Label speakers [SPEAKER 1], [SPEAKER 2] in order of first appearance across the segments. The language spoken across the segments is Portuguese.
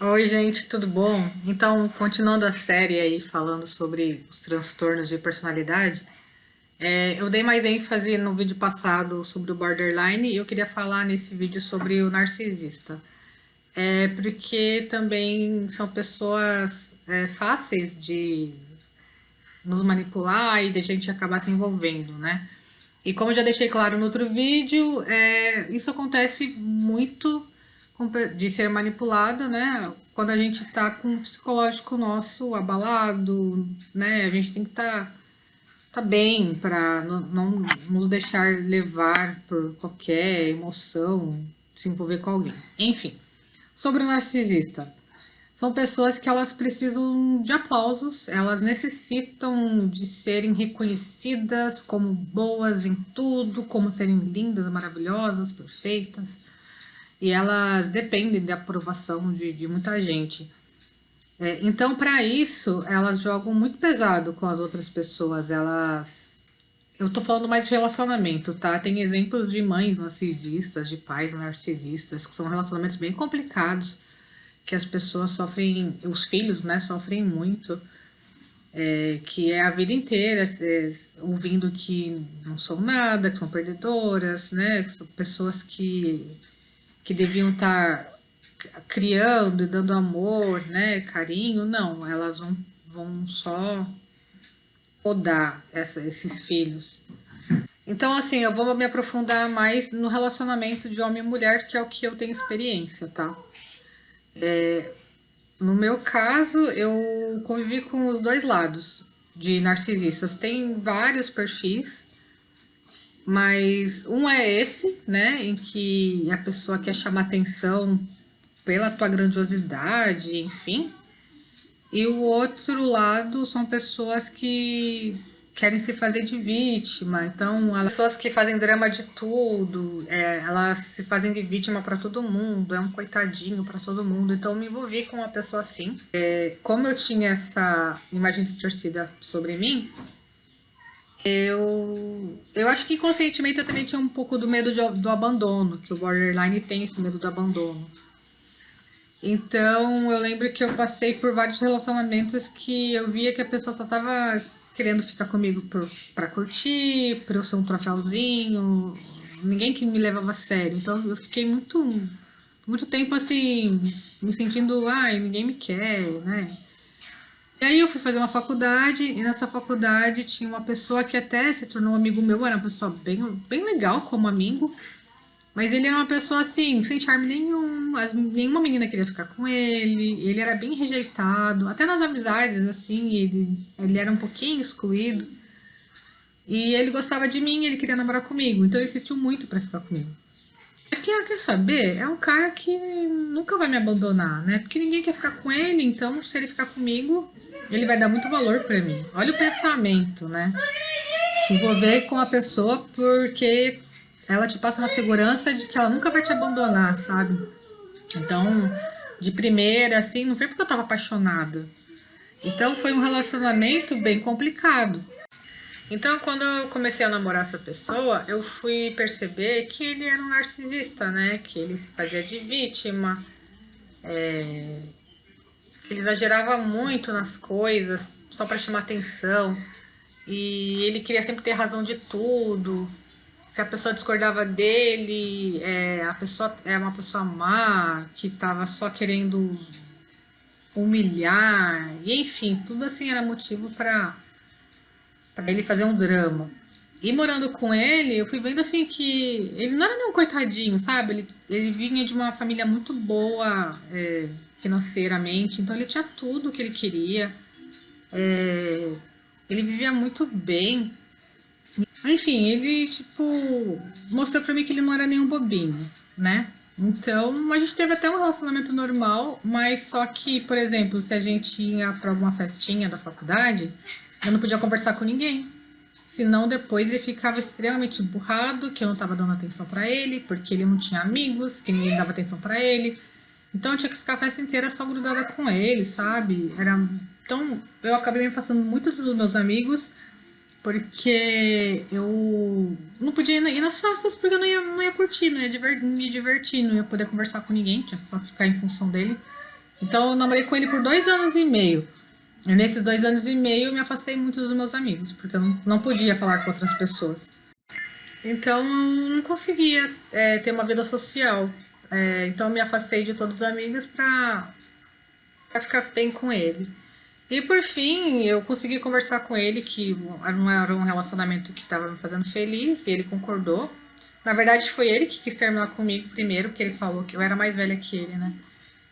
[SPEAKER 1] Oi, gente, tudo bom? Então, continuando a série aí falando sobre os transtornos de personalidade, eu dei mais ênfase no vídeo passado sobre o borderline e eu queria falar nesse vídeo sobre o narcisista. Porque também são pessoas fáceis de nos manipular e de a gente acabar se envolvendo, né? E como eu já deixei claro no outro vídeo, isso acontece muito de ser manipulado, né? Quando a gente tá com o psicológico nosso abalado, né? A gente tem que tá bem para não nos deixar levar por qualquer emoção, se envolver com alguém. Enfim, sobre o narcisista. São pessoas que elas precisam de aplausos, elas necessitam de serem reconhecidas como boas em tudo, como serem lindas, maravilhosas, perfeitas. E elas dependem da aprovação de muita gente. Então, para isso, elas jogam muito pesado com as outras pessoas. Eu tô falando mais de relacionamento, tá? Tem exemplos de mães narcisistas, de pais narcisistas, que são relacionamentos bem complicados, que as pessoas sofrem, os filhos, né, sofrem muito, que é a vida inteira ouvindo que não são nada, que são perdedoras, né, que são pessoas que deviam estar criando e dando amor, né, carinho, não, elas vão só podar esses filhos. Então, assim, eu vou me aprofundar mais no relacionamento de homem e mulher, que é o que eu tenho experiência, tá? No meu caso, eu convivi com os dois lados de narcisistas. Tem vários perfis, mas um é esse, né, em que a pessoa quer chamar atenção pela tua grandiosidade, enfim. E o outro lado são pessoas que querem se fazer de vítima. Então, elas, pessoas que fazem drama de tudo, elas se fazem de vítima para todo mundo, é um coitadinho para todo mundo. Então, eu me envolvi com uma pessoa assim. Como eu tinha essa imagem distorcida sobre mim, eu acho que inconscientemente eu também tinha um pouco do medo do abandono, que o borderline tem esse medo do abandono. Então, eu lembro que eu passei por vários relacionamentos que eu via que a pessoa só tava querendo ficar comigo pra curtir, pra eu ser um troféuzinho, ninguém que me levava a sério. Então, eu fiquei muito tempo assim, me sentindo, ai, ninguém me quer, né? E aí eu fui fazer uma faculdade e nessa faculdade tinha uma pessoa que até se tornou um amigo meu, era uma pessoa bem legal como amigo, mas ele era uma pessoa assim, sem charme nenhum, nenhuma menina queria ficar com ele era bem rejeitado, até nas amizades, assim, ele era um pouquinho excluído. E ele gostava de mim, ele queria namorar comigo, então ele insistiu muito pra ficar comigo. Eu fiquei, quer saber? É um cara que nunca vai me abandonar, né? Porque ninguém quer ficar com ele, então se ele ficar comigo, ele vai dar muito valor pra mim. Olha o pensamento, né? Se envolver com a pessoa porque ela te passa uma segurança de que ela nunca vai te abandonar, sabe? Então, de primeira, assim, não foi porque eu tava apaixonada. Então, foi um relacionamento bem complicado. Então, quando eu comecei a namorar essa pessoa, eu fui perceber que ele era um narcisista, né? Que ele se fazia de vítima, ele exagerava muito nas coisas só para chamar atenção. E ele queria sempre ter razão de tudo. Se a pessoa discordava dele, a pessoa é uma pessoa má, que tava só querendo humilhar, e enfim, tudo assim era motivo para ele fazer um drama. E morando com ele, eu fui vendo assim que ele não era nem um coitadinho, sabe? Ele vinha de uma família muito boa financeiramente, então ele tinha tudo o que ele queria. É, ele vivia muito bem. Enfim, ele, tipo, mostrou pra mim que ele não era nenhum bobinho, né? Então, a gente teve até um relacionamento normal, mas só que, por exemplo, se a gente ia pra alguma festinha da faculdade, eu não podia conversar com ninguém. Senão, depois ele ficava extremamente emburrado, que eu não tava dando atenção pra ele, porque ele não tinha amigos, que ninguém dava atenção pra ele. Então, eu tinha que ficar a festa inteira só grudada com ele, sabe? Então, eu acabei me afastando muito dos meus amigos porque eu não podia ir nas festas porque eu não ia curtir, não ia me divertir, não ia poder conversar com ninguém, tinha que só ficar em função dele. Então eu namorei com ele por 2 anos e meio. E nesses 2 anos e meio eu me afastei muito dos meus amigos, porque eu não podia falar com outras pessoas. Então eu não conseguia ter uma vida social. Então eu me afastei de todos os amigos pra ficar bem com ele. E por fim, eu consegui conversar com ele que não era um relacionamento que estava me fazendo feliz, e ele concordou. Na verdade, foi ele que quis terminar comigo primeiro, porque ele falou que eu era mais velha que ele, né?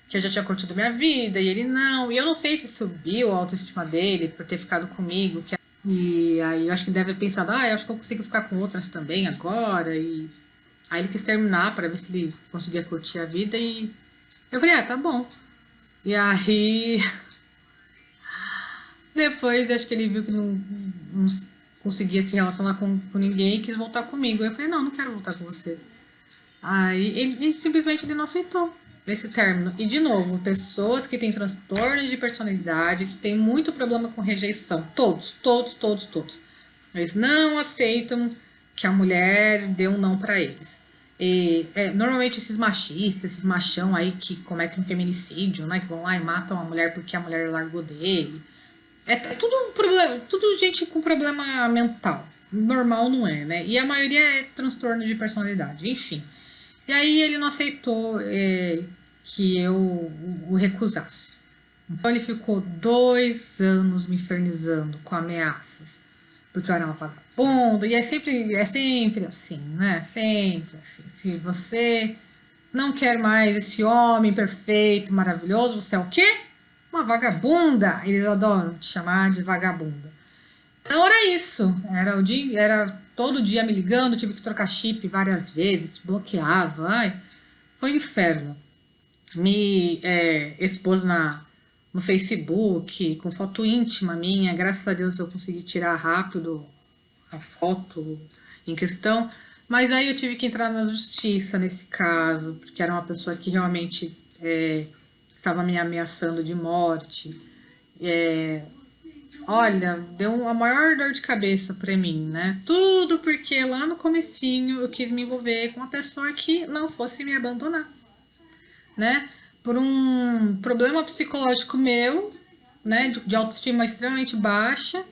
[SPEAKER 1] Que eu já tinha curtido minha vida, e ele não. E eu não sei se subiu a autoestima dele por ter ficado comigo. E aí eu acho que deve ter pensado, eu acho que eu consigo ficar com outras também agora. E aí ele quis terminar para ver se ele conseguia curtir a vida, e eu falei, tá bom. E aí depois acho que ele viu que não conseguia se relacionar com ninguém e quis voltar comigo. Eu falei, não quero voltar com você. Aí ele simplesmente ele não aceitou esse término. E de novo, pessoas que têm transtornos de personalidade, que têm muito problema com rejeição. Todos, todos, todos, todos. Eles não aceitam que a mulher dê um não pra eles. E normalmente esses machistas, esses machão aí que cometem feminicídio, né? Que vão lá e matam a mulher porque a mulher largou dele. É tudo um problema, tudo gente com problema mental. Normal não é, né? E a maioria é transtorno de personalidade, enfim. E aí ele não aceitou que eu o recusasse. Então ele ficou 2 anos me infernizando com ameaças. Porque eu era uma vagabunda. E é sempre assim, né? Sempre assim. Se você não quer mais esse homem perfeito, maravilhoso, você é o quê? Uma vagabunda. Eles adoram te chamar de vagabunda. Então era isso. Era todo dia me ligando, tive que trocar chip várias vezes, bloqueava. Ai, foi um inferno. Me expôs no Facebook, com foto íntima minha. Graças a Deus eu consegui tirar rápido a foto em questão. Mas aí eu tive que entrar na justiça nesse caso, porque era uma pessoa que realmente estava me ameaçando de morte. Olha, deu a maior dor de cabeça pra mim, né? Tudo porque lá no comecinho eu quis me envolver com uma pessoa que não fosse me abandonar, né? Por um problema psicológico meu, né? De autoestima extremamente baixa,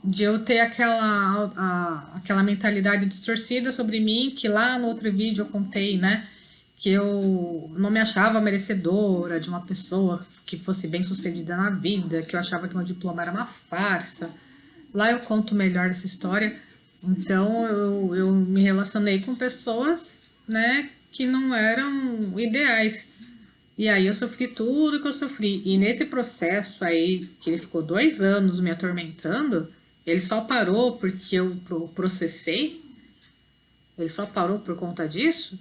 [SPEAKER 1] de eu ter aquela mentalidade distorcida sobre mim, que lá no outro vídeo eu contei, né? Que eu não me achava merecedora de uma pessoa que fosse bem sucedida na vida, que eu achava que meu diploma era uma farsa. Lá eu conto melhor essa história. Então eu me relacionei com pessoas, né, que não eram ideais. E aí eu sofri tudo que eu sofri. E nesse processo aí, que ele ficou 2 anos me atormentando, ele só parou porque eu processei, ele só parou por conta disso.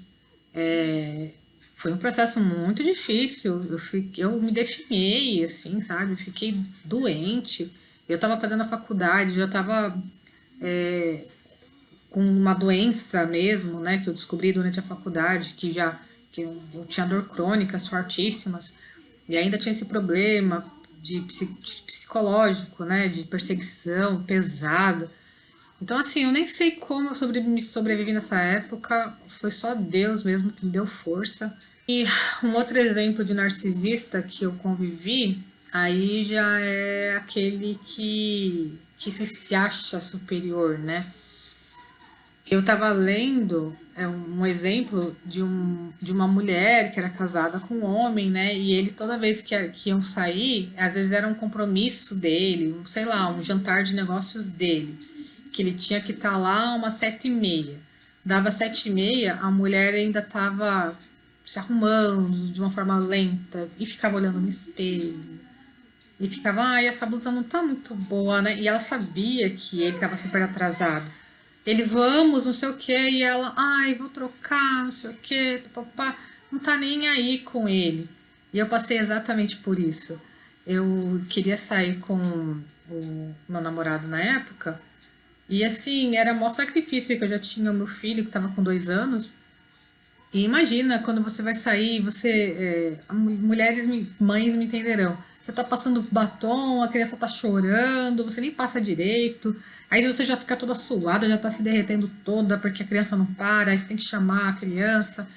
[SPEAKER 1] Foi um processo muito difícil. Eu me definhei, assim, sabe? Eu fiquei doente. Eu estava fazendo a faculdade, já estava com uma doença mesmo, né? Que eu descobri durante a faculdade, que eu tinha dor crônicas fortíssimas. E ainda tinha esse problema de psicológico, né? De perseguição pesada. Então, assim, eu nem sei como eu me sobrevivi nessa época. Foi só Deus mesmo que me deu força. E um outro exemplo de narcisista que eu convivi, aí já é aquele que se acha superior, né? Eu tava lendo um exemplo de uma mulher que era casada com um homem, né? E ele, toda vez que iam sair, às vezes era um compromisso dele, sei lá, um jantar de negócios dele, que ele tinha que estar lá umas 7h30. Dava 7h30, a mulher ainda tava se arrumando de uma forma lenta e ficava olhando no espelho. E ficava, essa blusa não tá muito boa, né? E ela sabia que ele tava super atrasado. Ele, vamos, não sei o que, e ela, vou trocar, não sei o que, papapá, não tá nem aí com ele. E eu passei exatamente por isso. Eu queria sair com o meu namorado na época, e assim, era maior sacrifício, que eu já tinha o meu filho, que tava com 2 anos, e imagina, quando você vai sair, mulheres, mães me entenderão. Você tá passando batom, a criança tá chorando, você nem passa direito. Aí você já fica toda suada, já tá se derretendo toda porque a criança não para, aí você tem que chamar a criança.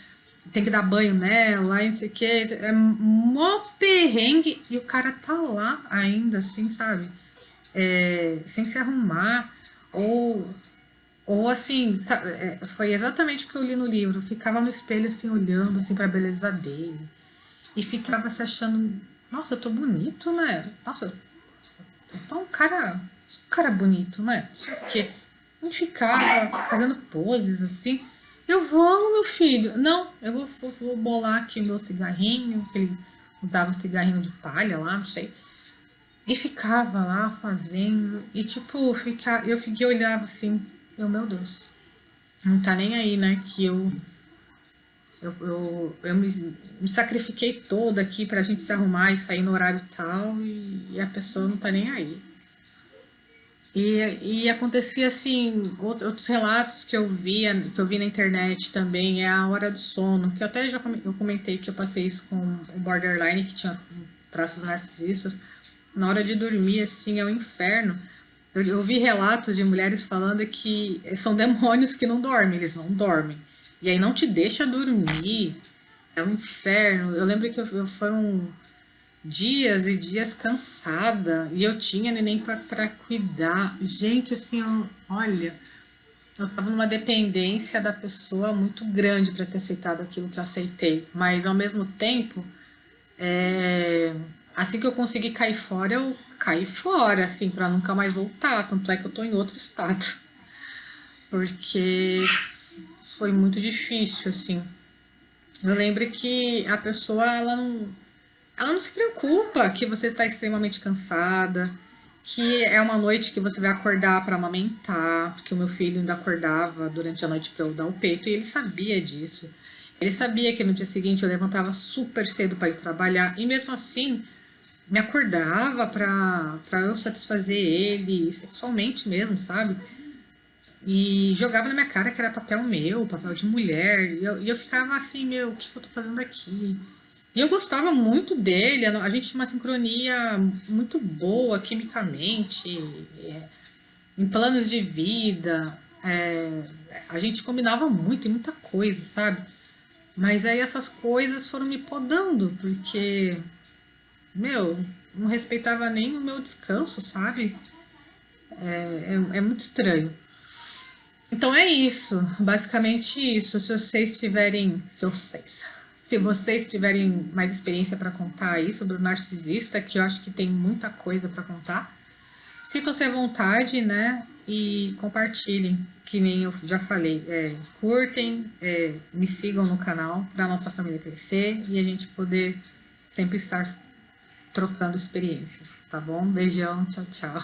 [SPEAKER 1] tem que dar banho nela, e não sei o que, é mó perrengue, e o cara tá lá ainda, assim, sabe? Sem se arrumar, ou, ou assim, foi exatamente o que eu li no livro, ficava no espelho, assim, olhando, assim, pra beleza dele, e ficava se achando, nossa, eu tô bonito, né? Nossa, eu tô um cara bonito, né? Não sei o quê. E ficava fazendo poses, assim, eu vou, meu filho. Não, eu vou bolar aqui o meu cigarrinho, que ele usava um cigarrinho de palha lá, não sei. E ficava lá fazendo. E tipo, eu fiquei olhava assim, meu Deus, não tá nem aí, né? Que eu me sacrifiquei toda aqui pra gente se arrumar e sair no horário tal, e a pessoa não tá nem aí. E acontecia assim, outros relatos que eu vi na internet também, é a hora do sono, que eu até eu comentei que eu passei isso com o borderline, que tinha traços narcisistas. Na hora de dormir, assim, é o inferno. Eu vi relatos de mulheres falando que são demônios que não dormem, eles não dormem. E aí não te deixa dormir, é o inferno. Eu lembro que foram dias e dias cansada, e eu tinha neném para cuidar. Gente, assim, olha, eu tava numa dependência da pessoa muito grande para ter aceitado aquilo que eu aceitei, mas ao mesmo tempo, é, assim que eu consegui cair fora, eu caí fora, assim, para nunca mais voltar. Tanto é que eu tô em outro estado, porque foi muito difícil, assim. Eu lembro que a pessoa, ela não se preocupa que você está extremamente cansada, que é uma noite que você vai acordar para amamentar, porque o meu filho ainda acordava durante a noite para eu dar o peito e ele sabia disso. Ele sabia que no dia seguinte eu levantava super cedo para ir trabalhar e mesmo assim me acordava para eu satisfazer ele sexualmente mesmo, sabe? E jogava na minha cara que era papel meu, papel de mulher. E eu ficava assim, meu, o que eu tô fazendo aqui? E eu gostava muito dele, a gente tinha uma sincronia muito boa quimicamente, é, em planos de vida. A gente combinava muito em muita coisa, sabe? Mas aí essas coisas foram me podando, porque, meu, não respeitava nem o meu descanso, sabe? É muito estranho. Então é isso, basicamente isso. Se vocês tiverem mais experiência para contar aí sobre o narcisista, que eu acho que tem muita coisa para contar, sintam-se à vontade, né? E compartilhem, que nem eu já falei. Curtem, me sigam no canal para nossa família crescer e a gente poder sempre estar trocando experiências, tá bom? Beijão, tchau, tchau.